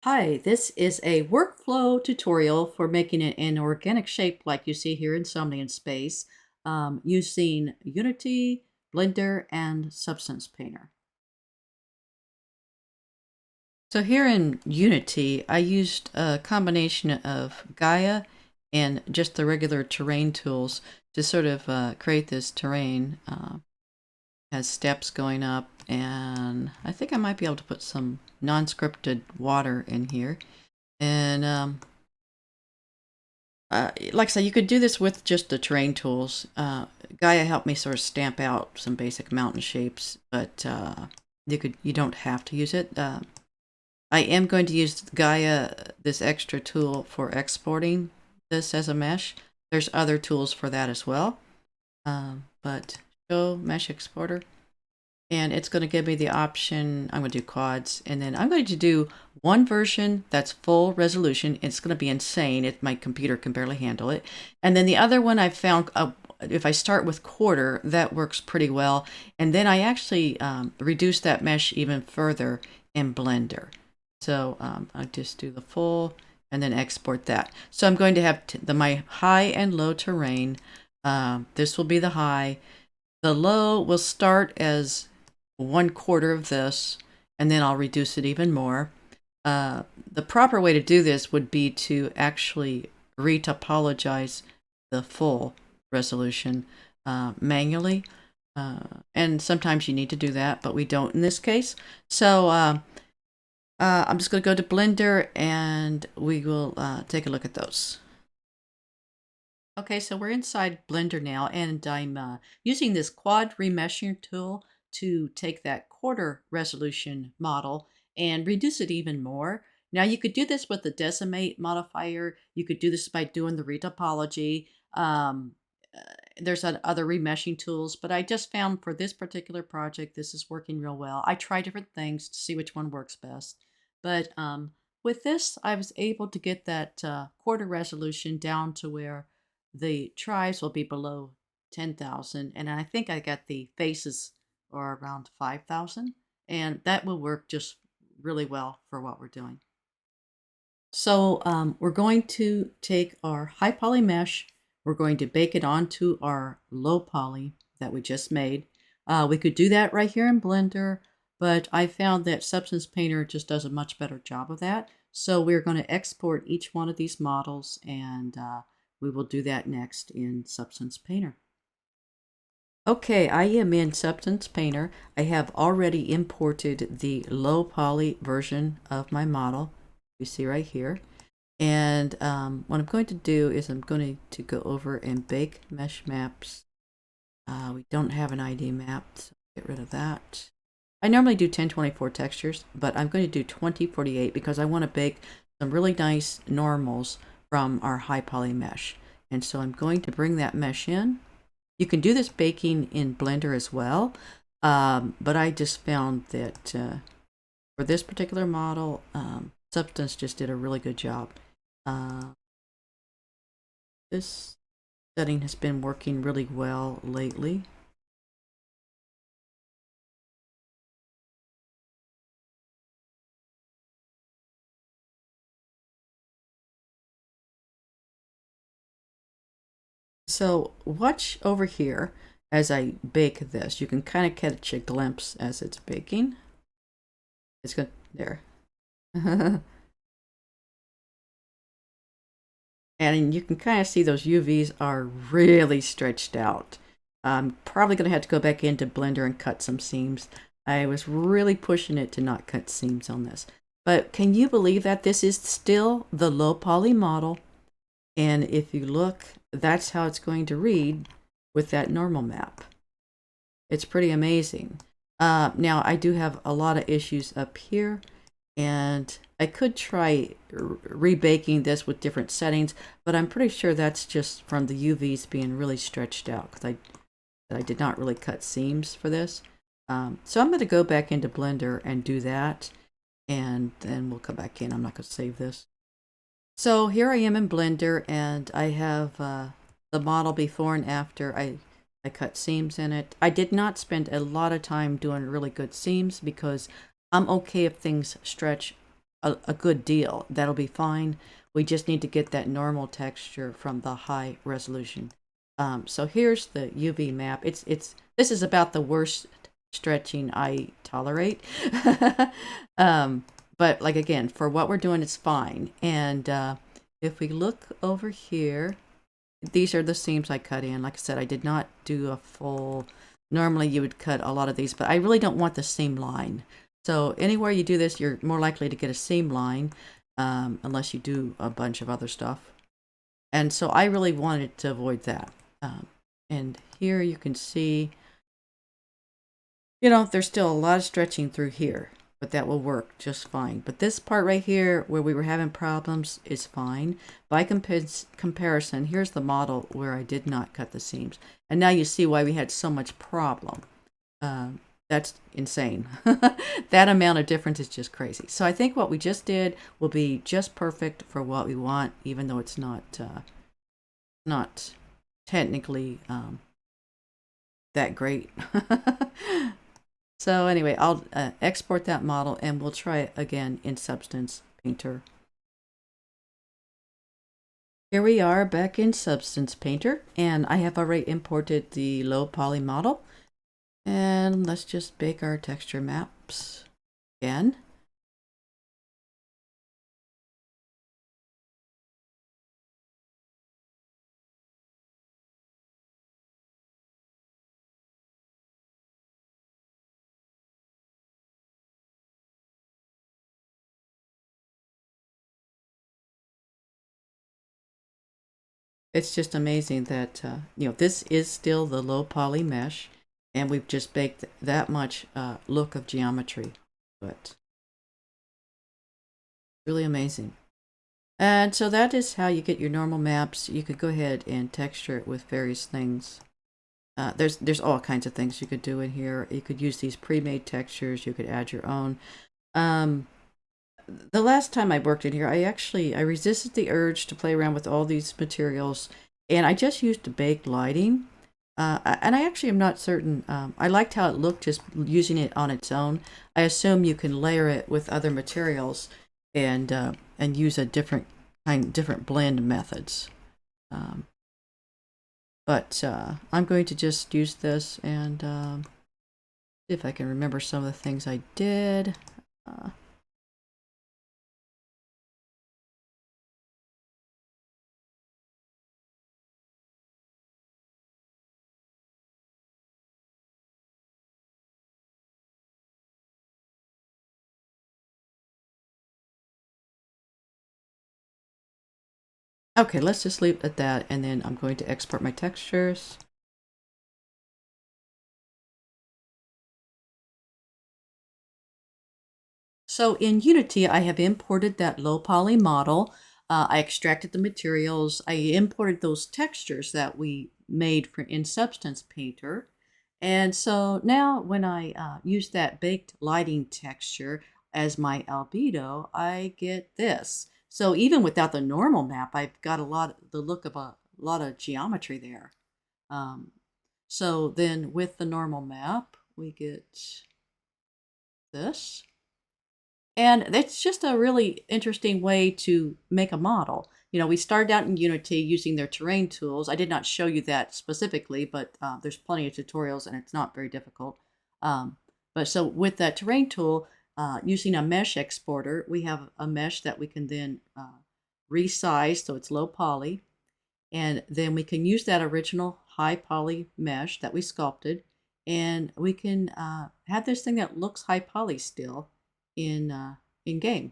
Hi, this is a workflow tutorial for making an organic shape like you see here in Somni in Space using Unity, Blender, and Substance Painter. So here in Unity, I used a combination of Gaia and just the regular terrain tools to sort of create this terrain. Has steps going up, and I think I might be able to put some non-scripted water in here. And like I said, you could do this with just the terrain tools. Gaia helped me sort of stamp out some basic mountain shapes, but you don't have to use it. I am going to use Gaia, this extra tool, for exporting this as a mesh. There's other tools for that as well, but show mesh exporter. And it's going to give me the option. I'm going to do quads, and then I'm going to do one version that's full resolution. It's going to be insane. My computer can barely handle it. And then the other one I found, if I start with quarter, that works pretty well. And then I actually reduce that mesh even further in Blender. So I just do the full and then export that. So I'm going to have my high and low terrain. This will be the high. The low will start as 1/4 of this, and then I'll reduce it even more. The proper way to do this would be to actually retopologize the full resolution manually. And sometimes you need to do that, but we don't in this case. So I'm just going to go to Blender and we will take a look at those. Okay, so we're inside Blender now, and I'm using this quad remeshing tool to take that quarter resolution model and reduce it even more. Now you could do this with the decimate modifier. You could do this by doing the retopology. Um, uh, there's other remeshing tools, but I just found for this particular project, this is working real well. I try different things to see which one works best. But with this, I was able to get that quarter resolution down to where the tribes will be below 10,000, and I think I got the faces are around 5,000, and that will work just really well for what we're doing. So we're going to take our high poly mesh, we're going to bake it onto our low poly that we just made. We could do that right here in Blender, but I found that Substance Painter just does a much better job of that. So we're going to export each one of these models, and we will do that next in Substance Painter. Okay, I am in Substance Painter. I have already imported the low poly version of my model. You see right here. And what I'm going to do is I'm going to go over and bake mesh maps. We don't have an ID map, so get rid of that. I normally do 1024 textures, but I'm going to do 2048 because I want to bake some really nice normals from our high poly mesh. And so I'm going to bring that mesh in. You can do this baking in Blender as well, but I just found that for this particular model, Substance just did a really good job. This setting has been working really well lately. So watch over here as I bake this. You can kind of catch a glimpse as it's baking. It's good there. And you can kind of see those UVs are really stretched out. I'm probably going to have to go back into Blender and cut some seams. I was really pushing it to not cut seams on this. But can you believe that this is still the low poly model? And if you look, that's how it's going to read with that normal map. It's pretty amazing. Now, I do have a lot of issues up here, and I could try rebaking this with different settings, but I'm pretty sure that's just from the UVs being really stretched out because I did not really cut seams for this. So I'm going to go back into Blender and do that, and then we'll come back in. I'm not going to save this. So here I am in Blender, and I have the model before and after. I cut seams in it. I did not spend a lot of time doing really good seams because I'm okay if things stretch a good deal. That'll be fine. We just need to get that normal texture from the high resolution. So here's the UV map. This is about the worst stretching I tolerate. But like again, for what we're doing, it's fine. And if we look over here, these are the seams I cut in. Like I said, I did not do a full. Normally you would cut a lot of these, but I really don't want the seam line. So anywhere you do this, you're more likely to get a seam line, unless you do a bunch of other stuff. And so I really wanted to avoid that. And here you can see, there's still a lot of stretching through here, but that will work just fine. But this part right here where we were having problems is fine. By comparison, here's the model where I did not cut the seams. And now you see why we had so much problem. That's insane. That amount of difference is just crazy. So I think what we just did will be just perfect for what we want, even though it's not technically that great. So anyway, I'll export that model and we'll try it again in Substance Painter. Here we are back in Substance Painter, and I have already imported the low poly model. And let's just bake our texture maps again. It's just amazing that, this is still the low poly mesh, and we've just baked that much look of geometry. But really amazing. And so that is how you get your normal maps. You could go ahead and texture it with various things. There's all kinds of things you could do in here. You could use these pre-made textures. You could add your own. The last time I worked in here, I resisted the urge to play around with all these materials, and I just used baked lighting. And I actually am not certain. I liked how it looked just using it on its own. I assume you can layer it with other materials and use a different blend methods. But I'm going to just use this and see if I can remember some of the things I did. Okay, let's just leave it at that, and then I'm going to export my textures. So in Unity, I have imported that low poly model. I extracted the materials. I imported those textures that we made in Substance Painter. And so now when I use that baked lighting texture as my albedo, I get this. So even without the normal map, I've got the look of a lot of geometry there. So then with the normal map, we get this. And it's just a really interesting way to make a model. We started out in Unity using their terrain tools. I did not show you that specifically, but there's plenty of tutorials and it's not very difficult. But so with that terrain tool, using a mesh exporter, we have a mesh that we can then resize so it's low poly. And then we can use that original high poly mesh that we sculpted, and we can have this thing that looks high poly still in game.